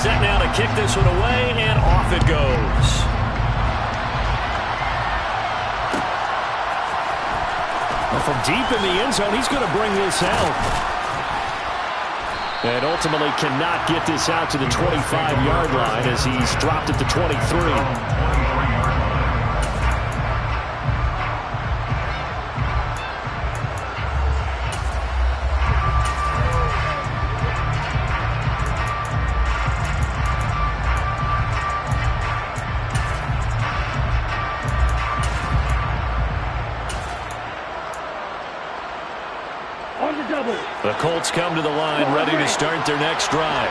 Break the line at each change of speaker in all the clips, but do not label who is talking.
Set now to kick this one away, and off it goes. Well, from deep in the end zone, he's going to bring this out. And ultimately cannot get this out to the 25-yard line as he's dropped at the 23. The Colts come to the line, ready to start their next drive.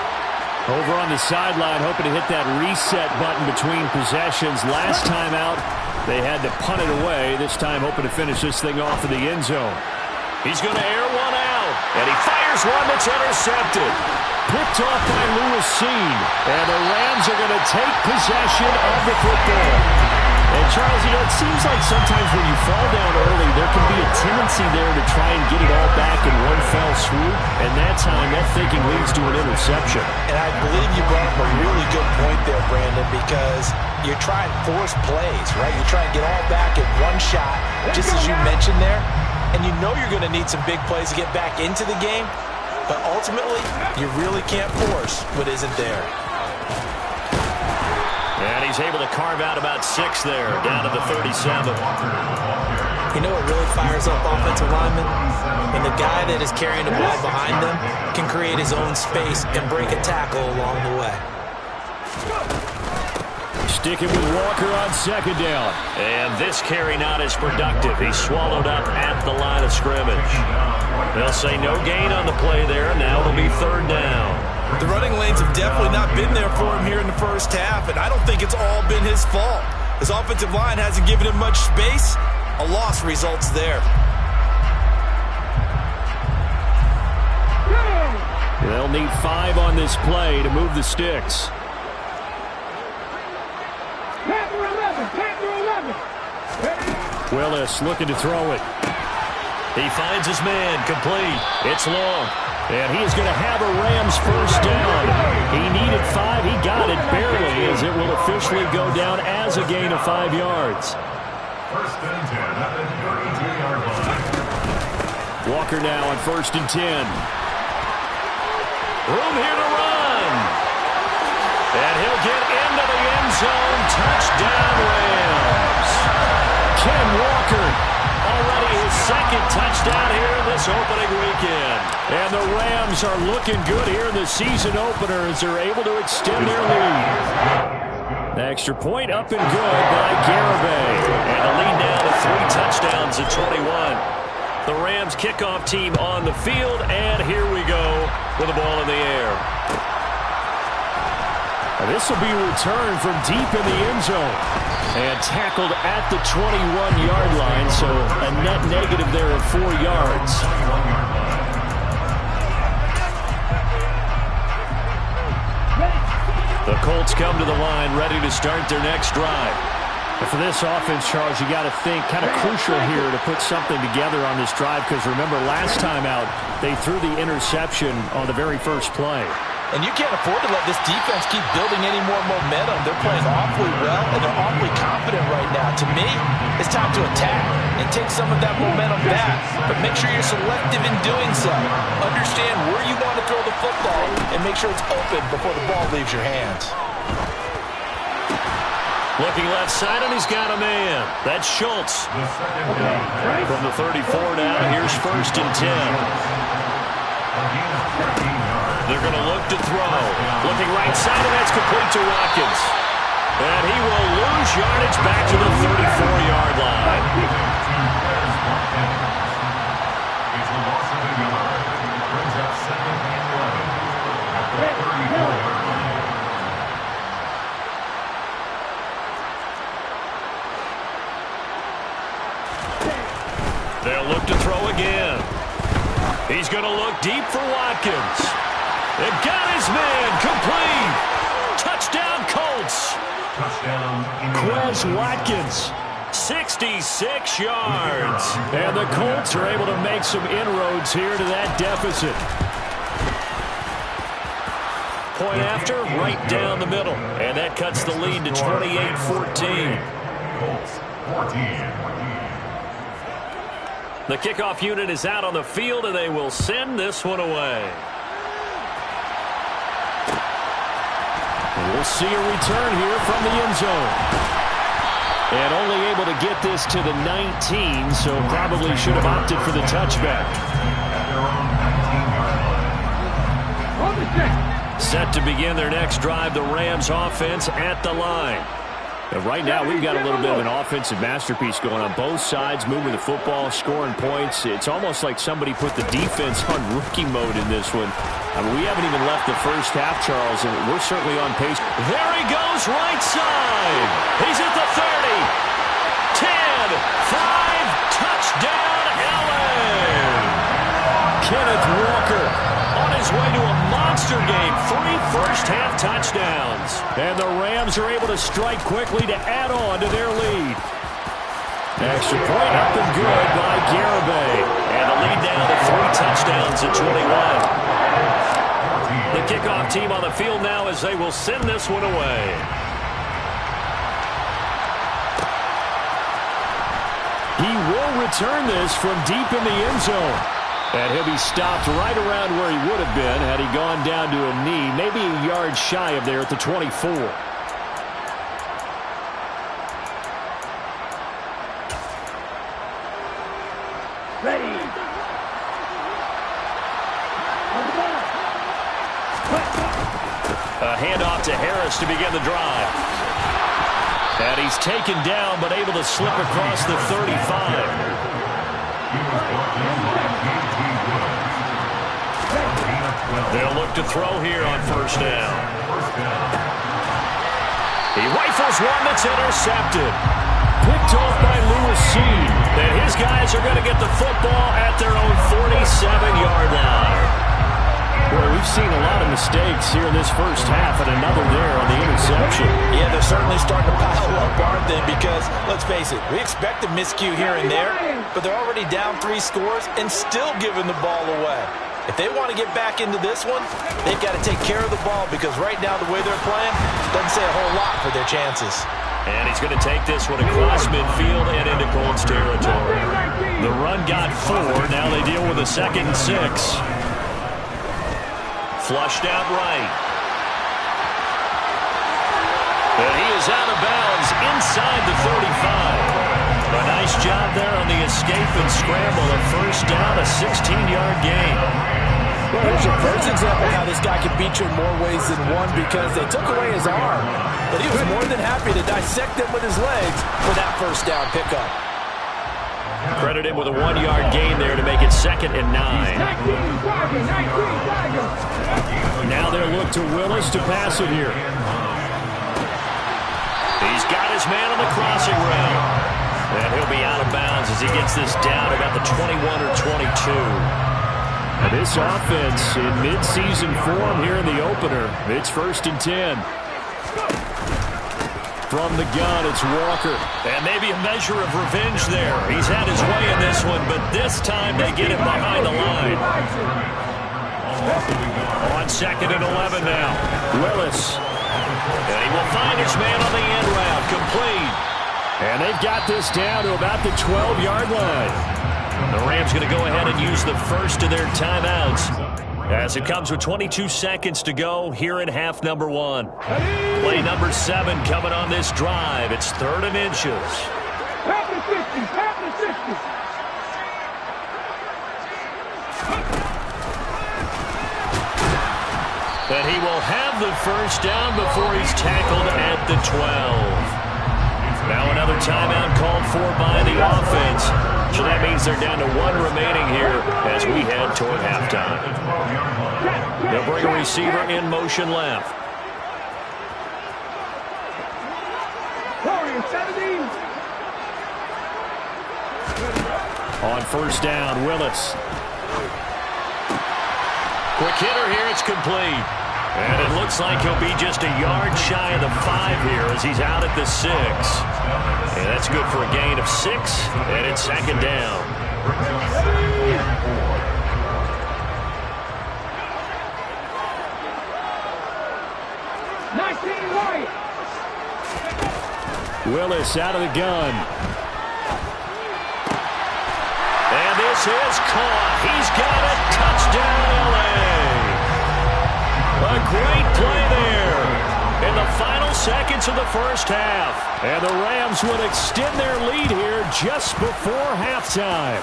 Over on the sideline, hoping to hit that reset button between possessions. Last time out, they had to punt it away. This time, hoping to finish this thing off in the end zone. He's going to air one out, and he fires one that's intercepted. Picked off by Lewis Seen, and the Rams are going to take possession of the football. And, Charles, it seems like sometimes when you fall down early, there can be a tendency there to try and get it all back in one fell swoop. And that time, that thinking leads to an interception.
And I believe you brought up a really good point there, Brandon, because you're trying to force plays, right? You try and get all back in one shot, just as you mentioned there. And you know you're going to need some big plays to get back into the game. But ultimately, you really can't force what isn't there.
And he's able to carve out about 6 there, down to the 37.
You know what really fires up offensive linemen? When the guy that is carrying the ball behind them can create his own space and break a tackle along the way.
Sticking with Walker on second down. And this carry not as productive. He's swallowed up at the line of scrimmage. They'll say no gain on the play there. Now it'll be third down.
The running lanes have definitely not been there for him here in the first half, and I don't think it's all been his fault. His offensive line hasn't given him much space. A loss results there.
They'll need 5 on this play to move the sticks. Willis looking to throw it. He finds his man, complete. It's long. And he is going to have a Rams first down. He needed 5. He got it barely, as it will officially go down as a gain of 5 yards.
First and 10 at the 32-yard line.
Walker now on first and 10. Room here to run. And he'll get into the end zone. Touchdown, Rams. Ken Walker, already his second touchdown here in this opening weekend. And the Rams are looking good here in the season opener as they're able to extend their lead. The extra point up and good by Garibay. And the lead now to 3 touchdowns at 21. The Rams kickoff team on the field, and here we go with the ball in the air. This will be returned from deep in the end zone and tackled at the 21-yard line, so a net negative there of 4 yards. The Colts come to the line, ready to start their next drive. And for this offense, Charles, you got to think kind of crucial here to put something together on this drive, because remember, last time out, they threw the interception on the very first play.
And you can't afford to let this defense keep building any more momentum. They're playing awfully well, and they're awfully confident right now. To me, it's time to attack and take some of that momentum back. But make sure you're selective in doing so. Understand where you want to throw the football and make sure it's open before the ball leaves your hands.
Looking left side, and he's got a man. That's Schultz. From the 34 now, here's first and 10. They're going to look to throw. Looking right side, and that's complete to Watkins. And he will lose yardage back to the 34-yard line.
It's a loss of a yard. Brings up 2nd and 11 at the 34-yard line.
They'll look to throw again. He's going to look deep for Watkins. They've got his man, complete. Touchdown, Colts.
Touchdown.
Quez Watkins, 66 yards. And the Colts are able to make some inroads here to that deficit. point after, right down the middle. And that cuts the lead to 28-14.
Colts 14.
The kickoff unit is out on the field, and they will send this one away. And we'll see a return here from the end zone. And only able to get this to the 19, so probably should have opted for the touchback. Set to begin their next drive, the Rams offense at the line. And right now, we've got a little bit of an offensive masterpiece going on both sides, moving the football, scoring points. It's almost like somebody put the defense on rookie mode in this one. I mean, we haven't even left the first half, Charles, and we're certainly on pace. There he goes, right side. He's at the 30, 10, 5, touchdown, LA. Kenneth Walker on his way to a monster game. 3 first-half touchdowns. And the Rams are able to strike quickly to add on to their lead. Extra point up and good by Garibay. And the lead down to 3 touchdowns at 21. The kickoff team on the field now as they will send this one away. He will return this from deep in the end zone. And he'll be stopped right around where he would have been had he gone down to a knee, maybe a yard shy of there at the 24.
Ready.
A handoff to Harris to begin the drive. And he's taken down but able to slip across the 35. They'll look to throw here on first down. He rifles one that's intercepted. Picked off by Lewis Seed. And his guys are going to get the football at their own 47-yard line. Boy, we've seen a lot of mistakes here in this first half, and another there on the interception.
Yeah, they're certainly starting to pile up, aren't they? Because, let's face it, we expect a miscue here and there, but they're already down 3 scores and still giving the ball away. If they want to get back into this one, they've got to take care of the ball because right now the way they're playing doesn't say a whole lot for their chances.
And he's going to take this one across midfield and into Colts territory. The run got 4. Now they deal with a 2nd and 6. Flushed out right. And he is out of bounds inside the 35. A nice job there on the escape and scramble. A first down, a 16-yard gain.
Well, here's your first example of how this guy can beat you in more ways than one because they took away his arm. But he was more than happy to dissect them with his legs for that first down pickup.
Credit him with a 1-yard gain there to make it 2nd and 9. Now they'll look to Willis to pass it here. He's got his man on the crossing route. And he'll be out of bounds as he gets this down about the 21 or 22. Now this offense in mid-season form here in the opener. It's 1st and 10. From the gun, it's Walker. And maybe a measure of revenge there. He's had his way in this one, but this time they get him behind the line. On 2nd and 11 now. Willis. And he will find his man on the end route. Complete. And they've got this down to about the 12-yard line. The Rams going to go ahead and use the first of their timeouts as it comes with 22 seconds to go here in half number 1. Play number 7 coming on this drive. It's 3rd and inches. And he will have the first down before he's tackled at the 12. Now another timeout called for by the offense. So that means they're down to 1 remaining here as we head toward halftime. They'll bring a receiver in motion left. On first down, Willis. Quick hitter here, it's complete. And it looks like he'll be just a yard shy of the 5 here as he's out at the 6. And that's good for a gain of 6, and it's 2nd down.
19 right.
Willis out of the gun. And this is caught. He's got it. Touchdown, L.A. A great play there in the final seconds of the first half. And the Rams would extend their lead here just before halftime.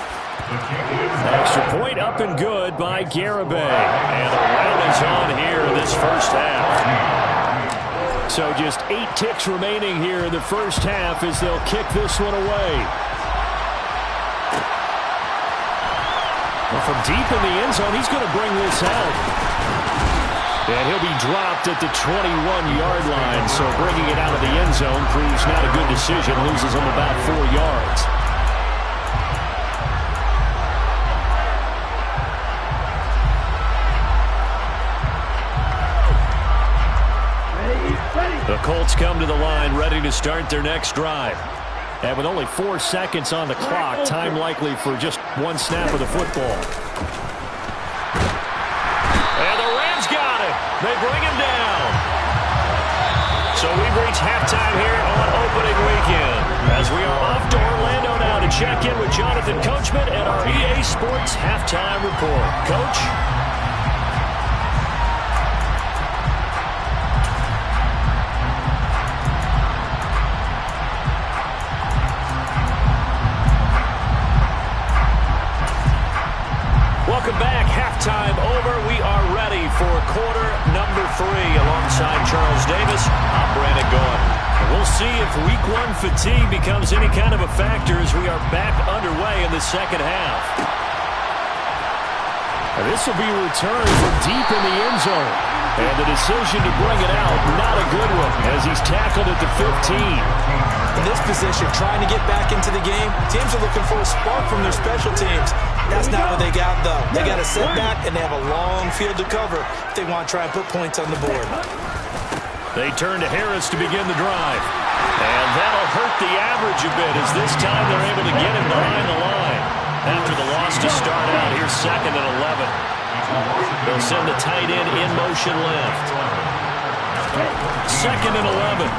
Extra point up and good by Garibay. And the round is on here in this first half. So just 8 ticks remaining here in the first half as they'll kick this one away. Well, from deep in the end zone, he's going to bring this out. And he'll be dropped at the 21-yard line. So bringing it out of the end zone proves not a good decision. Loses him about 4 yards. The Colts come to the line, ready to start their next drive. And with only 4 seconds on the clock, time likely for just 1 snap of the football. And the Rams got it. They bring him down. So we've reached halftime here on opening weekend. As we are off to Orlando now to check in with Jonathan Coachman and our EA Sports halftime report. Coach? Welcome back. Halftime over. We are ready for quarter number 3. Alongside Charles Davis, I'm Brandon Gordon. And we'll see if week 1 fatigue becomes any kind of a factor as we are back underway in the second half. And this will be returned from deep in the end zone. And the decision to bring it out, not a good one, as he's tackled at the 15.
In this position, trying to get back into the game, teams are looking for a spark from their special teams. That's not what they got, though. They got a setback, and they have a long field to cover if they want to try and put points on the board.
They turn to Harris to begin the drive. And that'll hurt the average a bit, as this time they're able to get him behind the line. After the loss to start out, here's 2nd and 11. They'll send the tight end in motion left. 2nd and 11.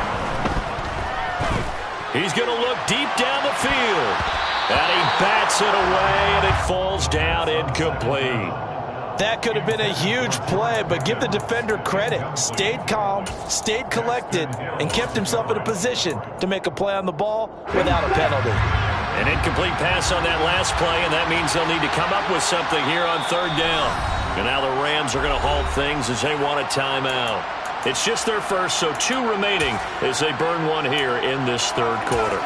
He's going to look deep down the field. And he bats it away, and it falls down incomplete.
That could have been a huge play, but give the defender credit. Stayed calm, stayed collected, and kept himself in a position to make a play on the ball without a penalty.
An incomplete pass on that last play, and that means they'll need to come up with something here on 3rd down. And now the Rams are going to halt things as they want a timeout. It's just their first, so 2 remaining as they burn one here in this 3rd quarter.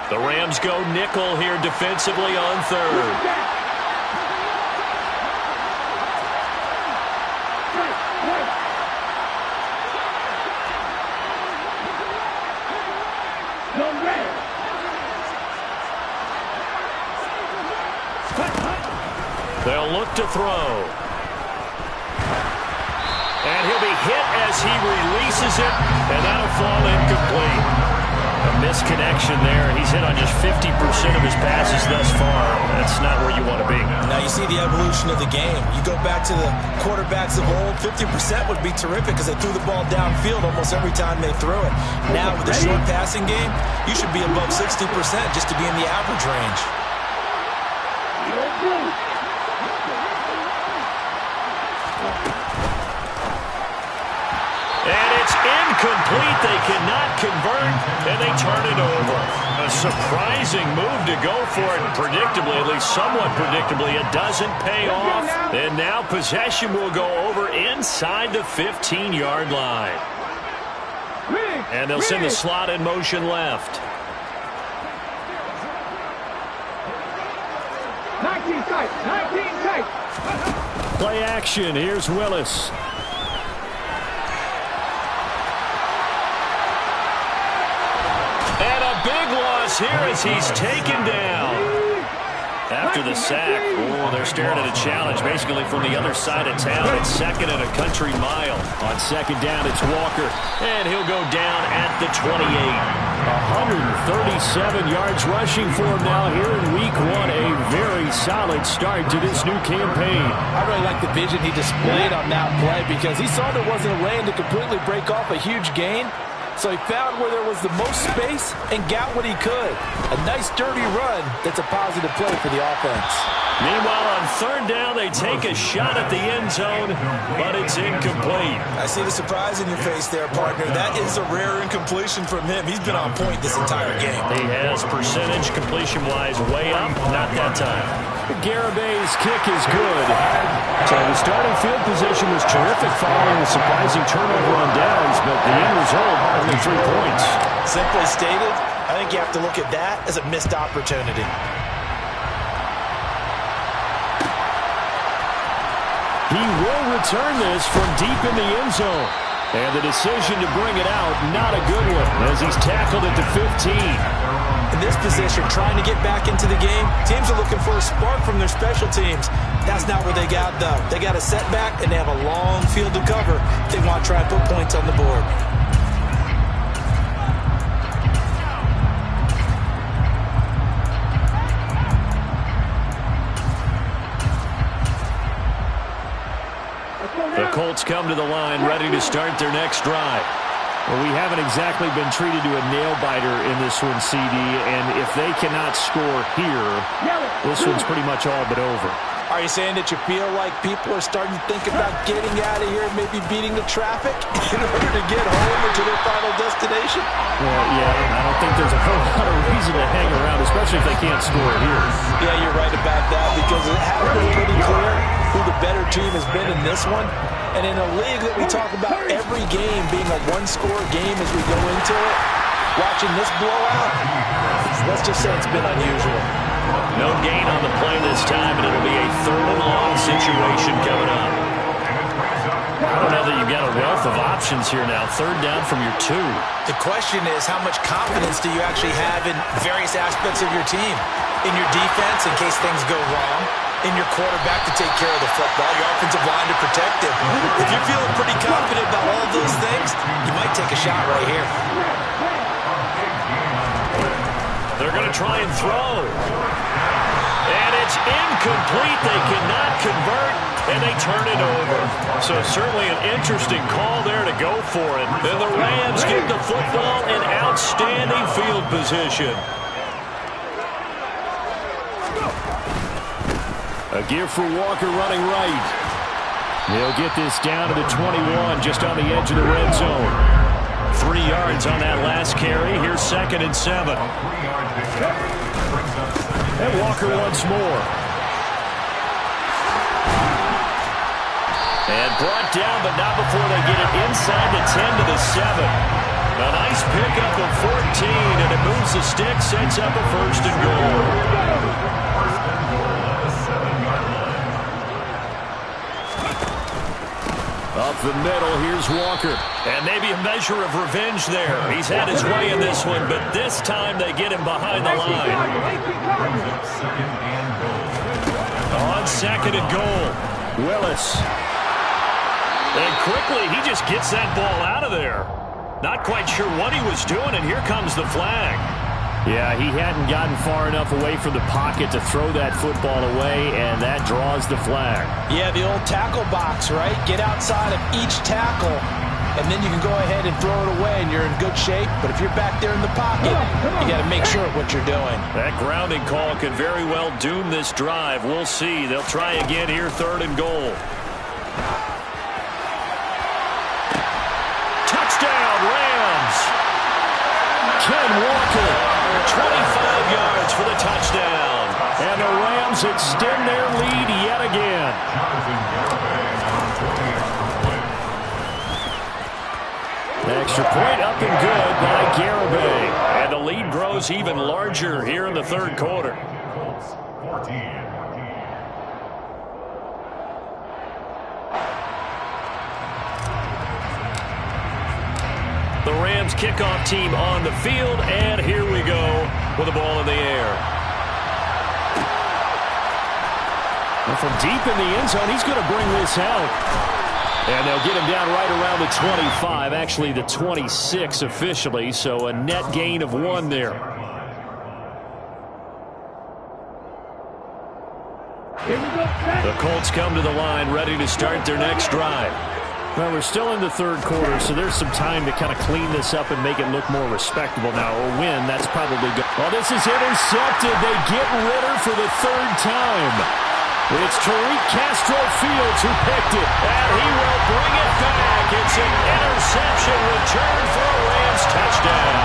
The Rams go nickel here defensively on 3rd. They'll look to throw. And he'll be hit as he releases it, and that'll fall incomplete. A misconnection there. He's hit on just 50% of his passes thus far. That's not where you want to be.
Now you see the evolution of the game. You go back to the quarterbacks of old, 50% would be terrific because they threw the ball downfield almost every time they threw it. Now with the short passing game, you should be above 60% just to be in the average range.
And it's incomplete. They cannot convert, and they turn it over. A surprising move to go for it. Predictably, at least somewhat predictably, it doesn't pay off. And now possession will go over inside the 15-yard line. And they'll send the slot in motion left.
19 tight, 19 tight.
Play action. Here's Willis. And a big loss here as he's taken down. After the sack, they're staring at a challenge basically from the other side of town. It's second and a country mile. On second down, it's Walker, and he'll go down at the 28. 137 yards rushing for him now here in week one. A very solid start to this new campaign.
I really like the vision he displayed on that play because he saw there wasn't a lane to completely break off a huge gain. So he found where there was the most space and got what he could. A nice, dirty run that's a positive play for the offense.
Meanwhile, on third down, they take a shot at the end zone, but it's incomplete.
I see the surprise in your face there, partner. That is a rare incompletion from him. He's been on point this entire game.
He has percentage completion-wise way up, not that time. Garabay's kick is good. So the starting field position was terrific following a surprising turnover on downs, but the end result, only 3 points.
Simply stated, I think you have to look at that as a missed opportunity.
He will return this from deep in the end zone. And the decision to bring it out, not a good one, as he's tackled at the 15.
In this position, trying to get back into the game, teams are looking for a spark from their special teams. That's not what they got, though. They got a setback, and they have a long field to cover if they want to try and put points on the board.
The Colts come to the line, ready to start their next drive. Well, we haven't exactly been treated to a nail-biter in this one, CD, and if they cannot score here, this one's pretty much all but over.
Are you saying that you feel like people are starting to think about getting out of here and maybe beating the traffic in order to get home or to their final destination?
Well, yeah, I don't think there's a whole lot of reason to hang around, especially if they can't score here.
Yeah, you're right about that because it has been pretty clear who the better team has been in this one. And in a league that we talk about every game being a one-score game as we go into it, watching this blowout, let's just say it's been unusual.
No gain on the play this time, and it'll be a third and long situation coming up. I don't know that you've got a wealth of options here now. Third down from your 2.
The question is, how much confidence do you actually have in various aspects of your team? In your defense, in case things go wrong. In your quarterback to take care of the football. Your offensive line to protect him. If you're feeling pretty confident about all those things, you might take a shot right here.
They're going to try and throw. And it's incomplete. They cannot convert, and they turn it over. So certainly an interesting call there to go for it. And the Rams give the football in outstanding field position. A give for Walker running right. He'll get this down to the 21, just on the edge of the red zone. 3 yards on that last carry. Here's 2nd and 7. And Walker once more. And brought down, but not before they get it inside the 10 to the 7. A nice pickup of 14, and it moves the stick, sets up a 1st and goal. Up the middle, here's Walker. And maybe a measure of revenge there. He's had his way in this one, but this time they get him behind the line. On 2nd and goal, Willis. And quickly, he just gets that ball out of there. Not quite sure what he was doing, and here comes the flag. Yeah, he hadn't gotten far enough away from the pocket to throw that football away, and that draws the flag.
Yeah, the old tackle box, right? Get outside of each tackle, and then you can go ahead and throw it away, and you're in good shape. But if you're back there in the pocket, you got to make sure of what you're doing. That grounding call could very well doom this drive. We'll see. They'll try again here, 3rd and goal. Touchdown, Rams! Ken Walker. 25 yards for the touchdown. And the Rams extend their lead yet again. Extra point up and good by Garibay. And the lead grows even larger here in the 3rd quarter. The Rams kickoff team on the field, and here we go with the ball in the air.
And from deep in the end zone, he's going to bring this out. And they'll get him down right around the 25, actually the 26 officially, so a net gain of 1 there. The Colts come to the line, ready to start their next drive. Well, we're still in the third quarter, so there's some time to kind of clean this up and make it look more respectable now. Or win, that's probably good. Oh, this is intercepted. They get Ritter for the 3rd time. It's Tariq Castro-Fields who picked it, and he will bring it back. It's an interception return for a Rams touchdown.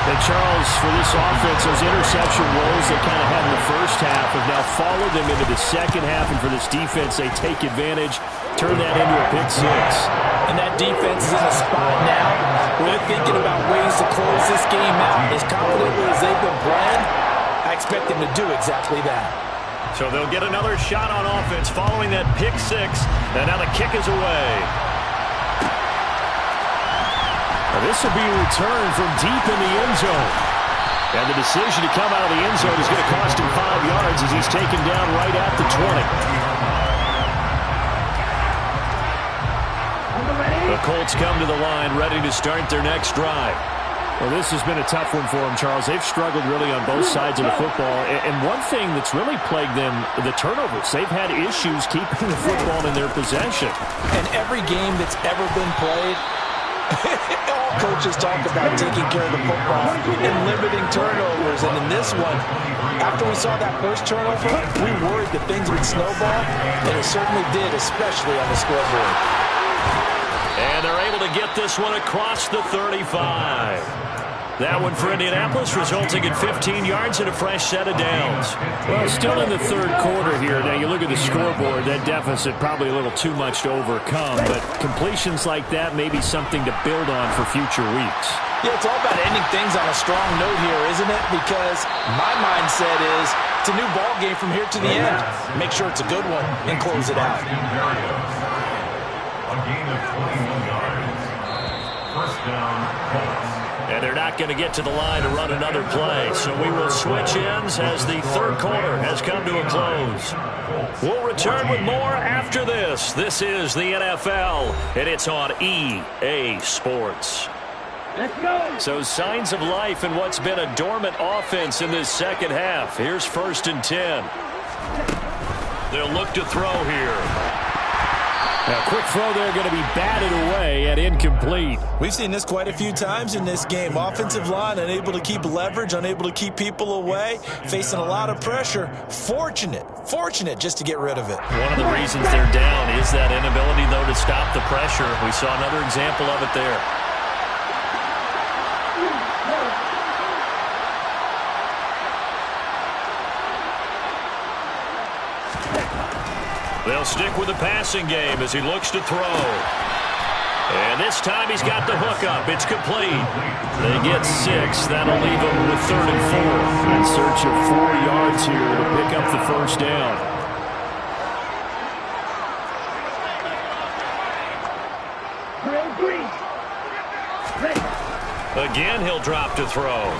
And Charles, for this offense, those interception woes they kind of had in the first half have now followed them into the second half, and for this defense, they take advantage, turn that into a pick 6.
And that defense is in a spot now where they're thinking about ways to close this game out. As confidently as they've been playing, I expect them to do exactly that.
So they'll get another shot on offense following that pick 6, and now the kick is away. Now this will be returned from deep in the end zone. And the decision to come out of the end zone is going to cost him 5 yards as he's taken down right at the 20. The Colts come to the line, ready to start their next drive. Well, this has been a tough one for them, Charles. They've struggled really on both sides of the football. And one thing that's really plagued them, the turnovers. They've had issues keeping the football in their possession.
And every game that's ever been played, all coaches talk about taking care of the football and limiting turnovers. And in this one, after we saw that first turnover, we worried that things would snowball, and it certainly did, especially on the scoreboard.
And they're able to get this one across the 35. That one for Indianapolis, resulting in 15 yards and a fresh set of downs. Well, still in the third quarter here. Now, you look at the scoreboard, that deficit probably a little too much to overcome, but completions like that may be something to build on for future weeks.
Yeah, it's all about ending things on a strong note here, isn't it? Because my mindset is it's a new ball game from here to the end. Make sure it's a good one and close it out.
A gain of 21 yards. First down, Colts.
And they're not going to get to the line to run another play. So we will switch ends as the third quarter has come to a close. We'll return with more after this. This is the NFL, and it's on EA Sports.
Let's go.
So signs of life in what's been a dormant offense in this second half. Here's 1st and 10. They'll look to throw here. Now, quick throw there going to be batted away and incomplete.
We've seen this quite a few times in this game. Offensive line unable to keep leverage, unable to keep people away, facing a lot of pressure. Fortunate just to get rid of it.
One of the reasons they're down is that inability, though, to stop the pressure. We saw another example of it there. They'll stick with the passing game as he looks to throw. And this time he's got the hook up. It's complete. They get 6. That'll leave them with 3rd and 4. In search of 4 yards here to pick up the first down. Again, he'll drop to throw.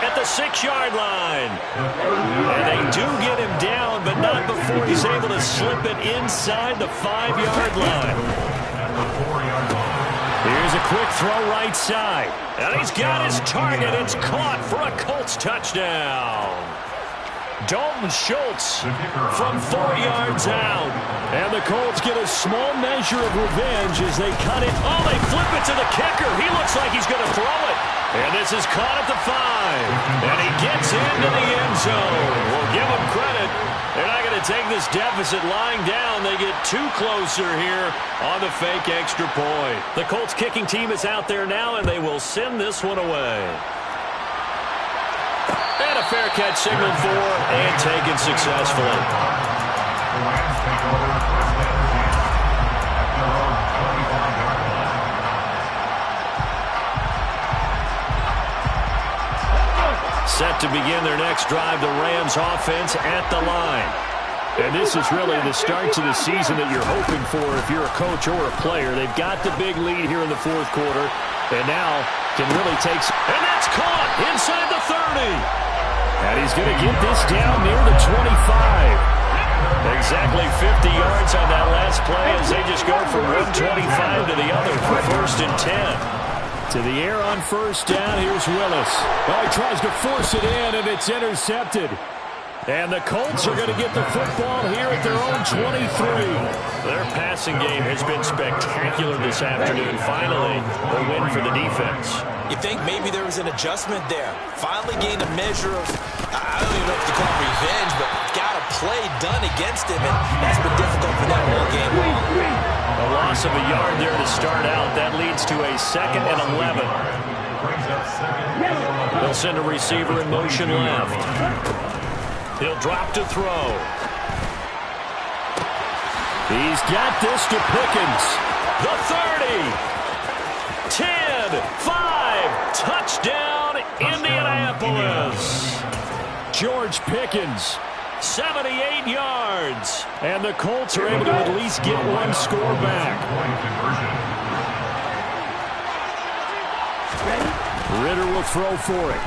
At the 6-yard line. And they do get him down, but not before he's able to slip it inside the 5-yard line. Here's a quick throw right side. And he's got his target. It's caught for a Colts touchdown. Dalton Schultz from 4 yards out. And the Colts get a small measure of revenge as they cut it. Oh, they flip it to the kicker. He looks like he's going to throw it. And this is caught at the 5. And he gets into the end zone. We'll give him credit. They're not going to take this deficit lying down. They get 2 closer here on the fake extra point. The Colts kicking team is out there now, and they will send this one away. And a fair catch signaled for and taken successfully.
The Rams take over first down at their own 25-yard line.
Set to begin their next drive, the Rams offense at the line. And this is really the start to the season that you're hoping for if you're a coach or a player. They've got the big lead here in the fourth quarter. And now can really take... And that's caught inside the 30. And he's going to get this down near the 25. Exactly 50 yards on that last play as they just go from 125 to the other for 1st and 10. To the air on 1st down, here's Willis. Oh, he tries to force it in, and it's intercepted. And the Colts are going to get the football here at their own 23. Their passing game has been spectacular this afternoon. Finally, a win for the defense.
You think maybe there was an adjustment there. Finally gained a measure of, I don't even know if to call it revenge, but got a play done against him, and that's been difficult for them all game long.
A loss of a yard there to start out. That leads to a 2nd and 11. They'll send a receiver in motion left. He'll drop to throw. He's got this to Pickens. The 30. 10. 5. Touchdown, Indianapolis. George Pickens, 78 yards. And the Colts are able to at least get one score back. Ritter will throw for it.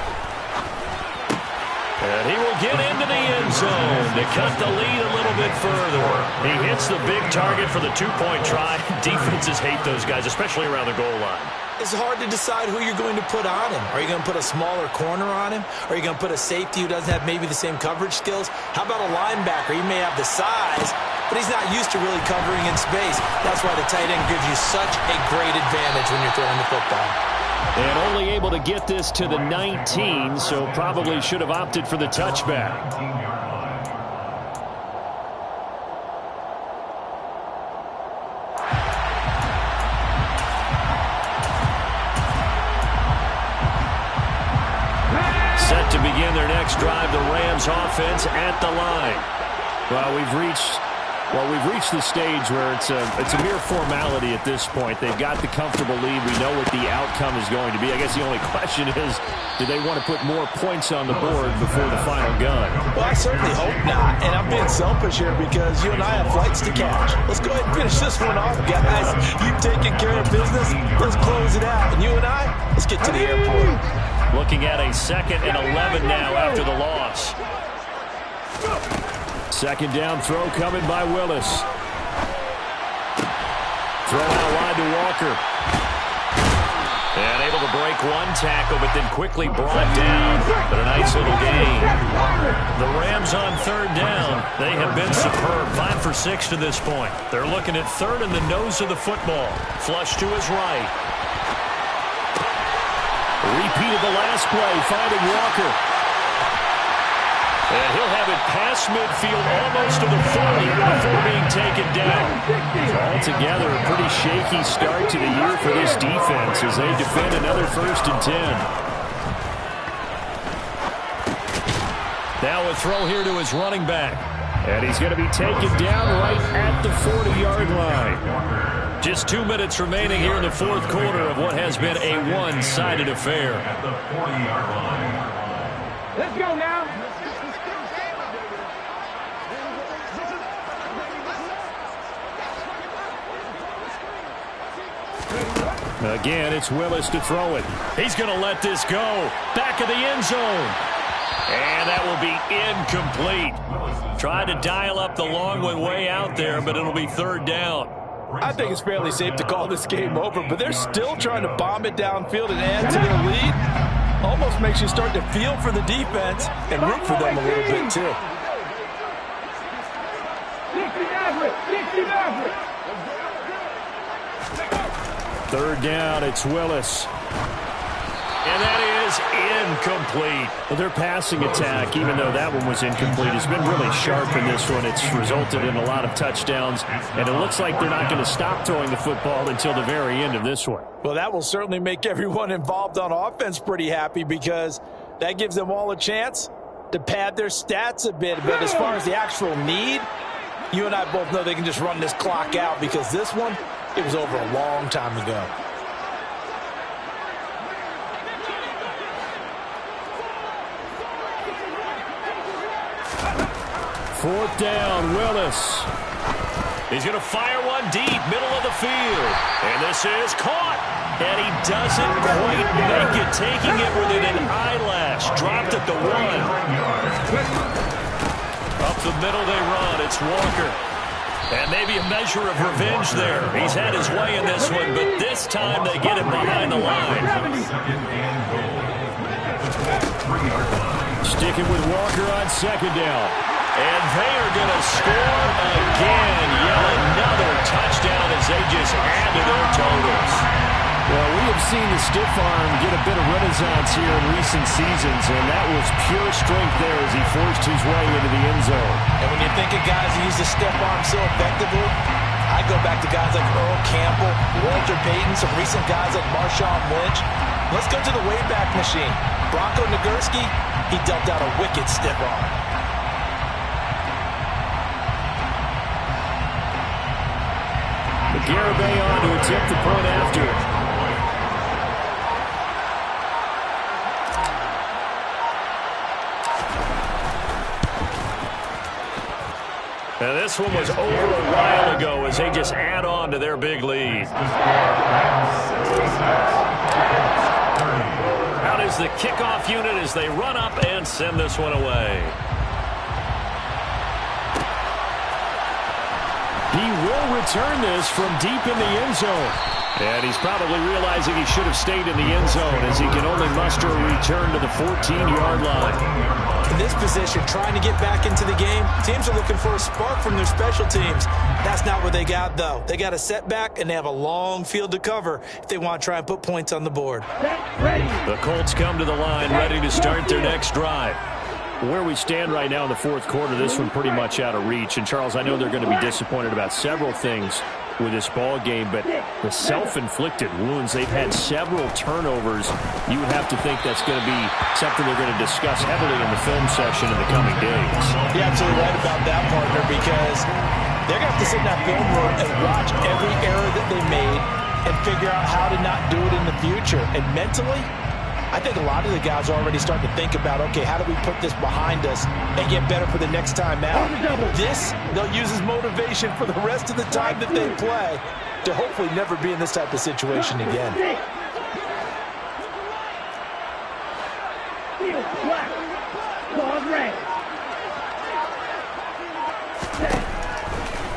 And he will get into the end zone to cut the lead a little bit further. He hits the big target for the 2-point try. Defenses hate those guys, especially around the goal line.
It's hard to decide who you're going to put on him. Are you going to put a smaller corner on him? Are you going to put a safety who doesn't have maybe the same coverage skills? How about a linebacker? He may have the size, but he's not used to really covering in space. That's why the tight end gives you such a great advantage when you're throwing the football.
And only able to get this to the 19, so probably should have opted for the touchback. Set to begin their next drive, the Rams offense at the line. Well, we've reached the stage where it's a mere formality at this point. They've got the comfortable lead. We know what the outcome is going to be. I guess the only question is, do they want to put more points on the board before the final gun?
Well, I certainly hope not. And I'm being selfish here because you and I have flights to catch. Let's go ahead and finish this one off, guys. You've taken care of business. Let's close it out. And you and I, let's get to the airport.
Looking at a 2nd and 11 now after the loss. 2nd down throw coming by Willis. Throw out wide to Walker. And able to break one tackle, but then quickly brought down. But a nice little gain. The Rams on 3rd down. They have been superb. 5 for 6 to this point. They're looking at 3rd in the nose of the football. Flush to his right. Repeated the last play, finding Walker. And he'll have it past midfield, almost to the 40 before being taken down. Altogether, a pretty shaky start to the year for this defense as they defend another 1st and 10. Now a throw here to his running back. And he's going to be taken down right at the 40-yard line. Just 2 minutes remaining here in the 4th quarter of what has been a one-sided affair.
At the 40-yard line.
Let's go now.
Again, it's Willis to throw it. He's going to let this go. Back of the end zone. And that will be incomplete. Tried to dial up the long one way out there, but it'll be 3rd down.
I think it's fairly safe to call this game over, but they're still trying to bomb it downfield and add to their lead. Almost makes you start to feel for the defense and root for them a little bit, too.
3rd down, it's Willis. And that is incomplete. Well, their passing attack, even though that one was incomplete, has been really sharp in this one. It's resulted in a lot of touchdowns, and it looks like they're not going to stop throwing the football until the very end of this one.
Well, that will certainly make everyone involved on offense pretty happy because that gives them all a chance to pad their stats a bit. But as far as the actual need, you and I both know they can just run this clock out because this one, it was over a long time ago. Fourth down, Willis.
He's going to fire one deep, middle of the field. And this is caught. And he doesn't quite make it, taking it within an eyelash. Dropped at the 1. Up the middle they run. It's Walker. And maybe a measure of revenge there. He's had his way in this one, but this time they get him behind the line. Sticking with Walker on second down. And they are going to score again. Yet another touchdown as they just add to their totals. Well, we have seen the stiff arm get a bit of renaissance here in recent seasons, and that was pure strength there as he forced his way into the end zone.
And when you think of guys who use the stiff arm so effectively, I go back to guys like Earl Campbell, Walter Payton, some recent guys like Marshawn Lynch. Let's go to the Wayback Machine. Bronco Nagurski, he dealt out a wicked stiff arm.
Garibay on to attempt the point after. And this one was over a while ago as they just add on to their big lead. Out is the kickoff unit as they run up and send this one away. He will return this from deep in the end zone. And he's probably realizing he should have stayed in the end zone as he can only muster a return to the 14-yard line.
In this position, trying to get back into the game, teams are looking for a spark from their special teams. That's not what they got, though. They got a setback, and they have a long field to cover if they want to try and put points on the board.
The Colts come to the line ready to start their next drive. Where we stand right now in the fourth quarter, this one pretty much out of reach. And, Charles, I know they're going to be disappointed about several things with this ball game, but the self-inflicted wounds, they've had several turnovers. You would have to think that's going to be something they're going to discuss heavily in the film session in the coming days.
You're absolutely right about that, partner, because they're going to have to sit in that film room and watch every error that they made and figure out how to not do it in the future. And mentally, I think a lot of the guys are already starting to think about, okay, how do we put this behind us and get better for the next time out? This, they'll use as motivation for the rest of the time that they play to hopefully never be in this type of situation again.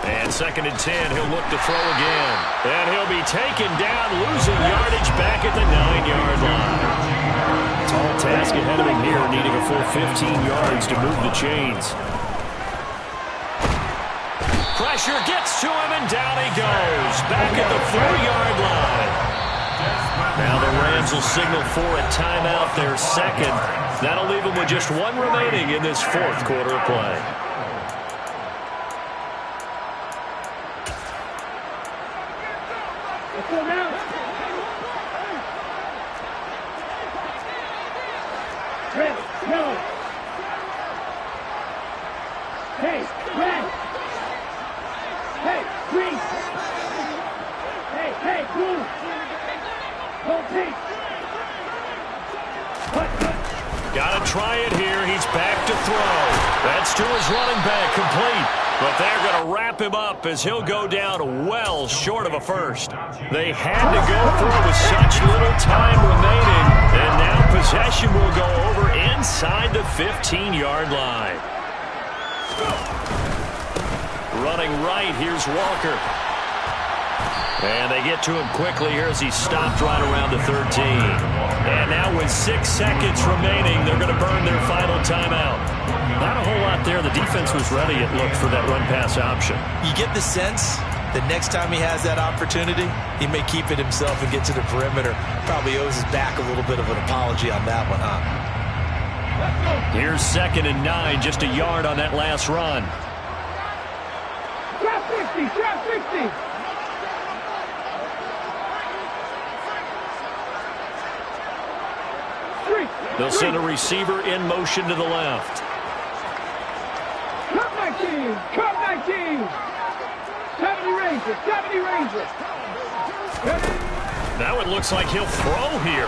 And 2nd and 10, he'll look to throw again. And he'll be taken down, losing yardage back at the 9-yard line. Tall task ahead of him here, needing a full 15 yards to move the chains. Pressure gets to him, and down he goes. Back at the 4-yard line. Now the Rams will signal for a timeout, their second. That'll leave them with just one remaining in this fourth quarter of play. Got to try it here. He's back to throw. That's to his running back, complete. But they're going to wrap him up as he'll go down well short of a first. They had to go through with such little time remaining. And now possession will go over inside the 15-yard line. Running right, here's Walker. And they get to him quickly here as he stopped right around the 13. And now with 6 seconds remaining, they're going to burn their final timeout. Not a whole lot there. The defense was ready, it looked, for that run-pass option.
You get the sense that next time he has that opportunity, he may keep it himself and get to the perimeter. Probably owes his back a little bit of an apology on that one, huh?
Here's 2nd and 9, just a yard on that last run.
Drop 60, drop 60.
They'll send a receiver in motion to the left.
Cut 19, cut 19. 70 Rangers, 70 Rangers.
Now it looks like he'll throw here.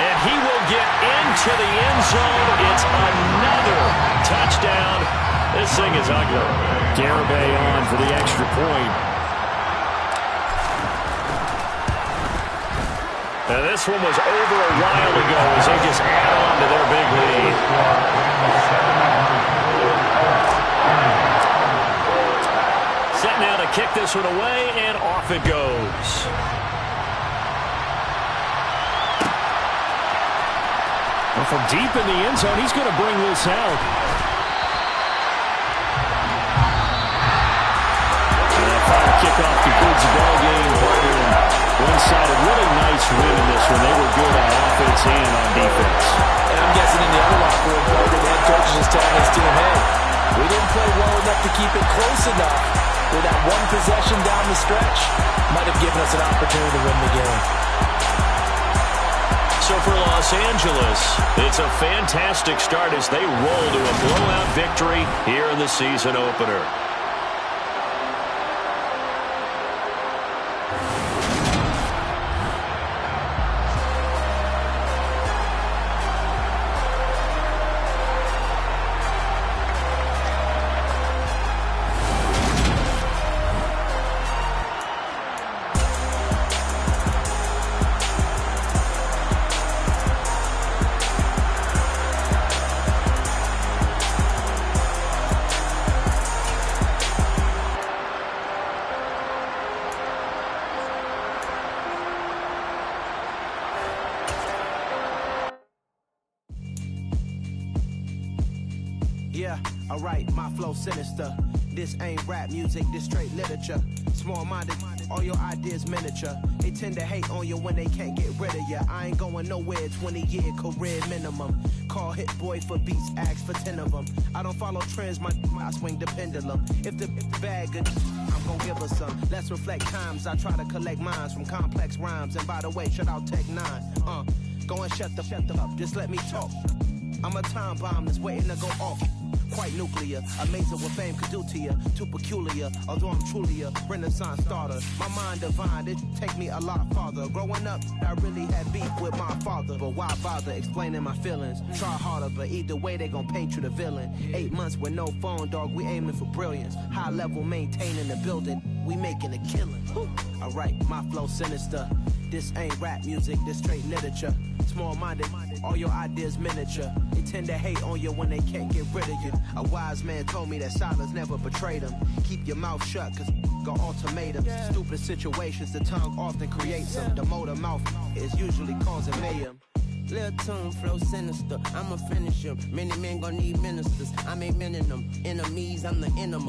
And he will get into the end zone. It's another touchdown. This thing is ugly. Garibay on for the extra point. Now this one was over a while ago as they just add on to their big lead. Set now to kick this one away, and off it goes. Well, from deep in the end zone, he's going to bring this out. And that final kickoff concludes the ball game. One-sided, really nice win in this one. They were good on offense and on defense.
And I'm guessing in the other locker room, the head coach is just telling his team, hey, we didn't play well enough to keep it close enough. With that one possession down the stretch, might have given us an opportunity to win the game.
So for Los Angeles, it's a fantastic start as they roll to a blowout victory here in the season opener.
Yeah, alright, my flow sinister. This ain't rap music, this straight literature. Small-minded, all your ideas miniature. They tend to hate on you when they can't get rid of you. I ain't going nowhere, 20-year career minimum. Call Hit Boy for beats, ask for 10 of them. I don't follow trends, I swing the pendulum. If the bag good, I'm gonna give her some. Let's reflect times, I try to collect minds from complex rhymes. And by the way, shout out Tech 9. Go and shut the up, just let me talk. I'm a time bomb that's waiting to go off. Quite nuclear, amazing what fame could do to you. Too peculiar, although I'm truly a renaissance starter. My mind divine, it take me a lot farther. Growing up, I really had beef with my father. But why bother explaining my feelings? Try harder, but either way they gon' paint you the villain. 8 months with no phone, dog, we aiming for brilliance. High level maintaining the building, we making a killing. Alright, my flow sinister. This ain't rap music, this straight literature. Small-minded, all your ideas miniature. They tend to hate on you when they can't get rid of you. A wise man told me that silence never betrayed him. Keep your mouth shut, cause got ultimatums. Stupid situations, the tongue often creates them. The motor mouth is usually causing mayhem.
Lil' tune, flow sinister, I'ma finish him. Many men gon' need ministers, I'm a men in them. Enemies, I'm the enema.